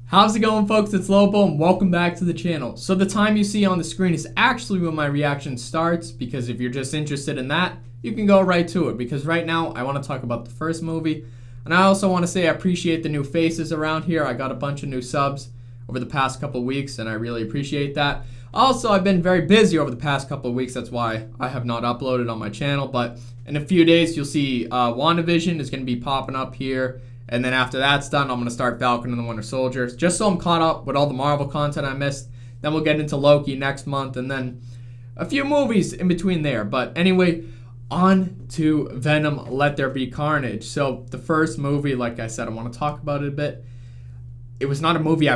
How's it going, folks? It's Lobo and welcome back to the channel. So the time you see on the screen is actually when my reaction starts, because if you're just interested in that, you can go right to it, because right now I want to talk about the first movie. And I also want to say I appreciate the new faces around here. I got a bunch of new subs over the past couple of weeks and I really appreciate that. Also, I've been very busy over the past couple of weeks. That's why I have not uploaded on my channel, but in a few days you'll see WandaVision is going to be popping up here. And then after that's done, I'm going to start Falcon and the Winter Soldier, just so I'm caught up with all the Marvel content I missed. Then we'll get into Loki next month, and then a few movies in between there. But anyway, on to Venom, Let There Be Carnage. So the first movie, like I said, I want to talk about it a bit. It was not a movie I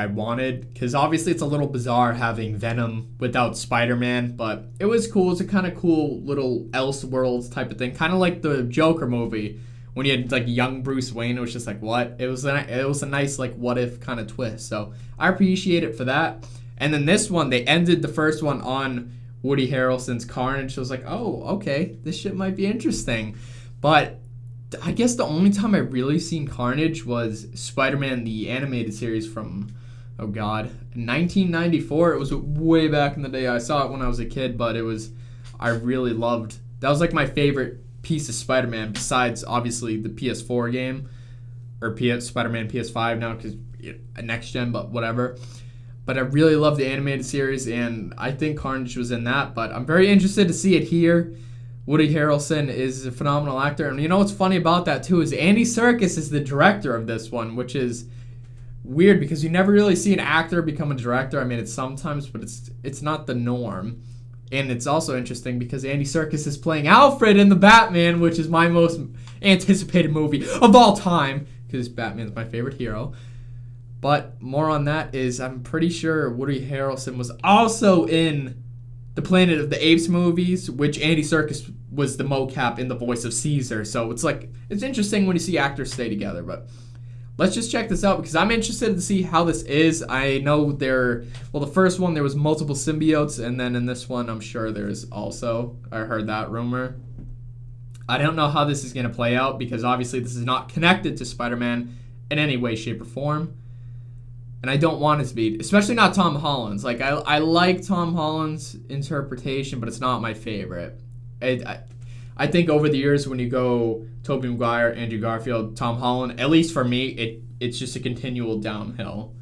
wanted, because obviously it's a little bizarre having Venom without Spider-Man, but it was cool. It's a kind of cool little Elseworlds type of thing, kind of like the Joker movie. When you had like young Bruce Wayne, it was just like, what? It was a nice like what if kind of twist. So I appreciate it for that. And then this one, they ended the first one on Woody Harrelson's Carnage. So I was like, oh, okay, this shit might be interesting. But I guess the only time I really seen Carnage was Spider-Man the animated series from, oh god, 1994. It was way back in the day. I saw it when I was a kid, but I really loved. That was like my favorite piece of Spider-Man, besides obviously the PS4 game, or Spider-Man PS5 now, because next gen, but whatever. But I really love the animated series, and I think Carnage was in that, but I'm very interested to see it here. Woody Harrelson is a phenomenal actor, and you know what's funny about that too is Andy Serkis is the director of this one, which is weird because you never really see an actor become a director. I mean, it's sometimes, but it's not the norm. And it's also interesting because Andy Serkis is playing Alfred in The Batman, which is my most anticipated movie of all time, because Batman's my favorite hero. But more on that is, I'm pretty sure Woody Harrelson was also in the Planet of the Apes movies, which Andy Serkis was the mocap in the voice of Caesar. So it's interesting when you see actors stay together. But let's just check this out, because I'm interested to see how this is. I know the first one there was multiple symbiotes, and then in this one I'm sure there's also, I heard that rumor. I don't know how this is going to play out, because obviously this is not connected to Spider-Man in any way, shape, or form. And I don't want it to be, especially not Tom Holland's. Like, I like Tom Holland's interpretation, but it's not my favorite. I think over the years, when you go Tobey Maguire, Andrew Garfield, Tom Holland, at least for me, it's just a continual downhill.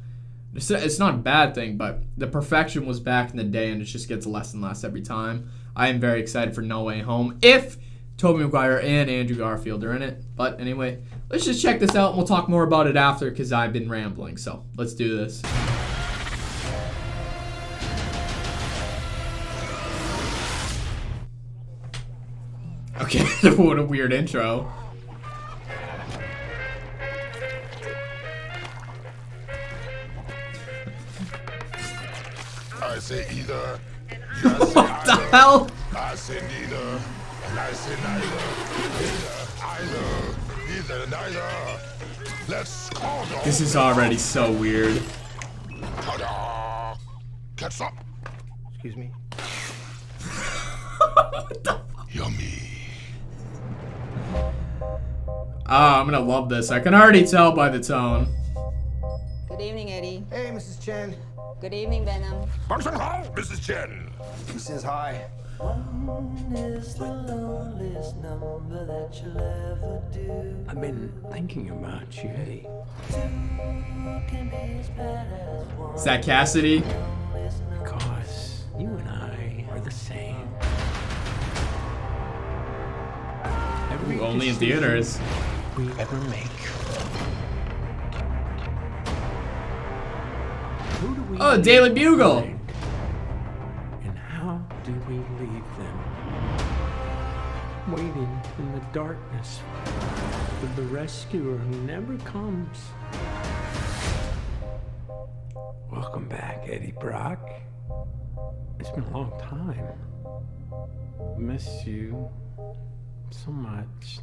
It's not a bad thing, but the perfection was back in the day, and it just gets less and less every time. I am very excited for No Way Home, if Tobey Maguire and Andrew Garfield are in it. But anyway, let's just check this out, and we'll talk more about it after, because I've been rambling. So let's do this. Okay, what a weird intro. I say either. What the hell? I say neither. And I say neither. Either, neither. Let's call them. This is already so weird. Ta-da! Catch up. Excuse me. What the? Yummy. I'm gonna love this. I can already tell by the tone. Good evening, Eddie. Hey, Mrs. Chen. Good evening, Venom. Function hall, Mrs. Chen. He says hi. One is the loneliest number that you'll ever do. I've been thinking about you, Eddie. Two can be as bad as one. Is that Cassidy? Because you and I are the same. Every Ooh, only in decision theaters. we ever make. Who do we Oh, leave Daily Bugle. behind? And how do we leave them? Waiting in the darkness for the rescuer who never comes. Welcome back, Eddie Brock. It's been a long time. Miss you so much.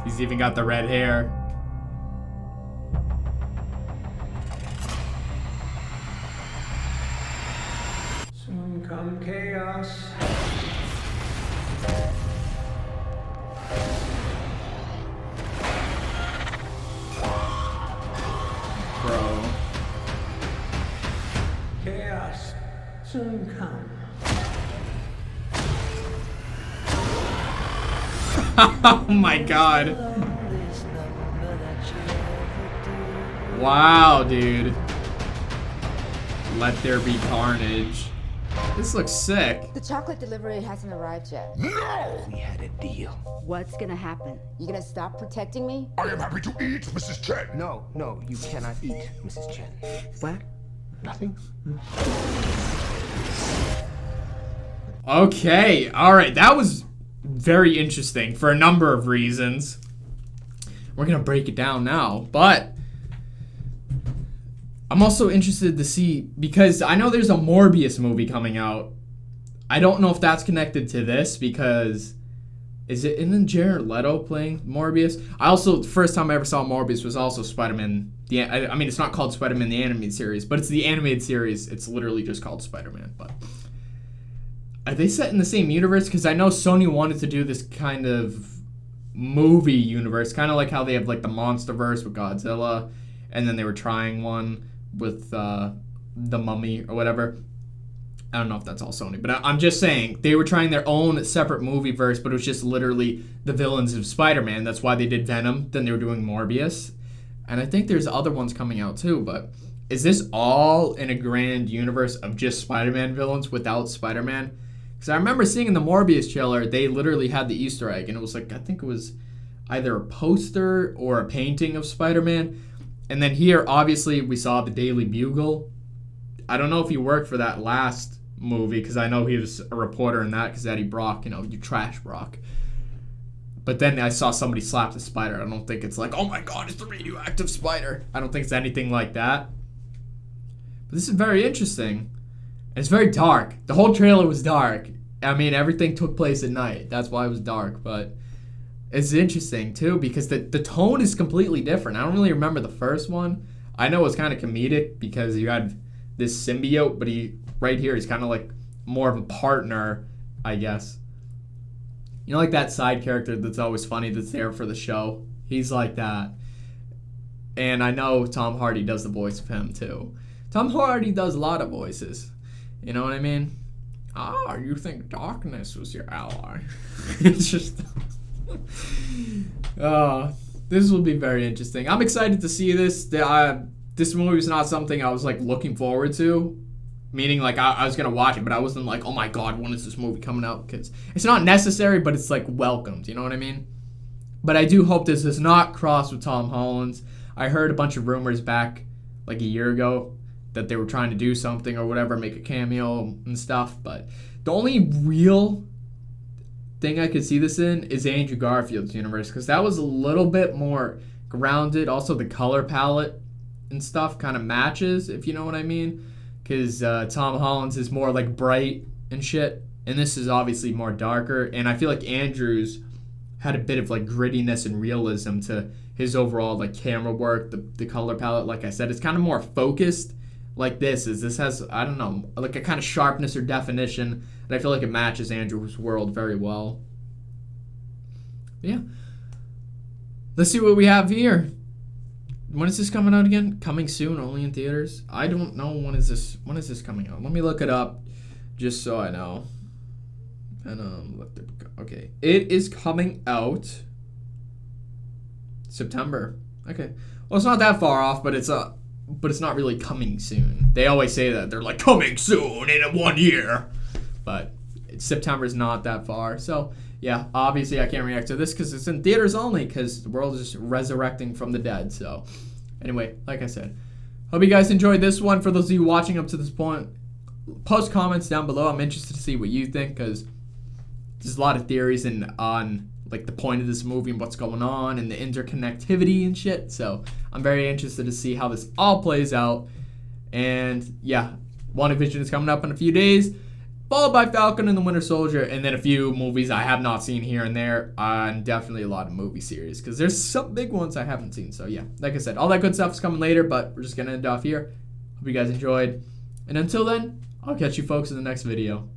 He's even got the red hair. Soon come chaos. Bro. Chaos soon come. Oh my god. Loneliest number that you'll ever do. Wow, dude. Let there be carnage. This looks sick. The chocolate delivery hasn't arrived yet. No! We had a deal. What's gonna happen? You gonna stop protecting me? I am happy to eat, Mrs. Chen. No, no, you cannot eat, Mrs. Chen. What? Nothing? Okay, alright, that was very interesting for a number of reasons. We're gonna break it down now, but I'm also interested to see, because I know there's a Morbius movie coming out. I don't know if that's connected to this, because isn't Jared Leto playing Morbius? The first time I ever saw Morbius was also Spider-Man. I mean, it's not called Spider-Man the animated series, but it's the animated series. It's literally just called Spider-Man, but are they set in the same universe? Because I know Sony wanted to do this kind of movie universe, kind of like how they have like the MonsterVerse with Godzilla, and then they were trying one with the Mummy or whatever. I don't know if that's all Sony, but I'm just saying they were trying their own separate movie verse, but it was just literally the villains of Spider-Man. That's why they did Venom. Then they were doing Morbius, and I think there's other ones coming out too. But is this all in a grand universe of just Spider-Man villains without Spider-Man? Because I remember seeing in the Morbius trailer, they literally had the Easter egg, and it was like, I think it was either a poster or a painting of Spider-Man. And then here, obviously, we saw the Daily Bugle. I don't know if he worked for that last movie, because I know he was a reporter in that, because Eddie Brock, you trash Brock. But then I saw somebody slap the spider. I don't think it's like, oh my god, it's the radioactive spider. I don't think it's anything like that. But this is very interesting. And it's very dark. The whole trailer was dark. I mean, everything took place at night. That's why it was dark, but it's interesting too, because the tone is completely different. I don't really remember the first one. I know it's kind of comedic because you had this symbiote, but right here he's kind of like more of a partner, I guess. You know, like that side character that's always funny that's there for the show. He's like that. And I know Tom Hardy does the voice of him too. Tom Hardy does a lot of voices. You know what I mean? You think darkness was your ally. It's just... this will be very interesting. I'm excited to see this. This movie was not something I was like looking forward to, meaning like I was gonna watch it, but I wasn't like, oh my god, when is this movie coming out? Because it's not necessary, but it's like welcomed. You know what I mean? But I do hope this does not cross with Tom Holland's. I heard a bunch of rumors back like a year ago that they were trying to do something or whatever, make a cameo and stuff. But the only real thing I could see this in is Andrew Garfield's universe, because that was a little bit more grounded. Also, the color palette and stuff kind of matches, if you know what I mean. Because Tom Holland's is more like bright and shit, and this is obviously more darker. And I feel like Andrew's had a bit of like grittiness and realism to his overall like camera work. The color palette, like I said, it's kind of more focused. Like this has, I don't know, like a kind of sharpness or definition, and I feel like it matches Andrew's world very well. But yeah, let's see what we have here. When is this coming out again? Coming soon, only in theaters. I don't know when is this coming out. Let me look it up, just so I know. Venom. Okay, it is coming out September. Okay, well it's not that far off, but it's not really coming soon. They always say that. They're like, coming soon in 1 year. But September's not that far. So, yeah, obviously I can't react to this because it's in theaters only, because the world is resurrecting from the dead. So, anyway, like I said, hope you guys enjoyed this one. For those of you watching up to this point, post comments down below. I'm interested to see what you think, because there's a lot of theories on like the point of this movie and what's going on and the interconnectivity and shit. So I'm very interested to see how this all plays out. And yeah, WandaVision is coming up in a few days, followed by Falcon and the Winter Soldier, and then a few movies I have not seen here and there, and definitely a lot of movie series, because there's some big ones I haven't seen. So yeah, like I said, all that good stuff is coming later, but we're just gonna end off here. Hope you guys enjoyed, and until then, I'll catch you folks in the next video.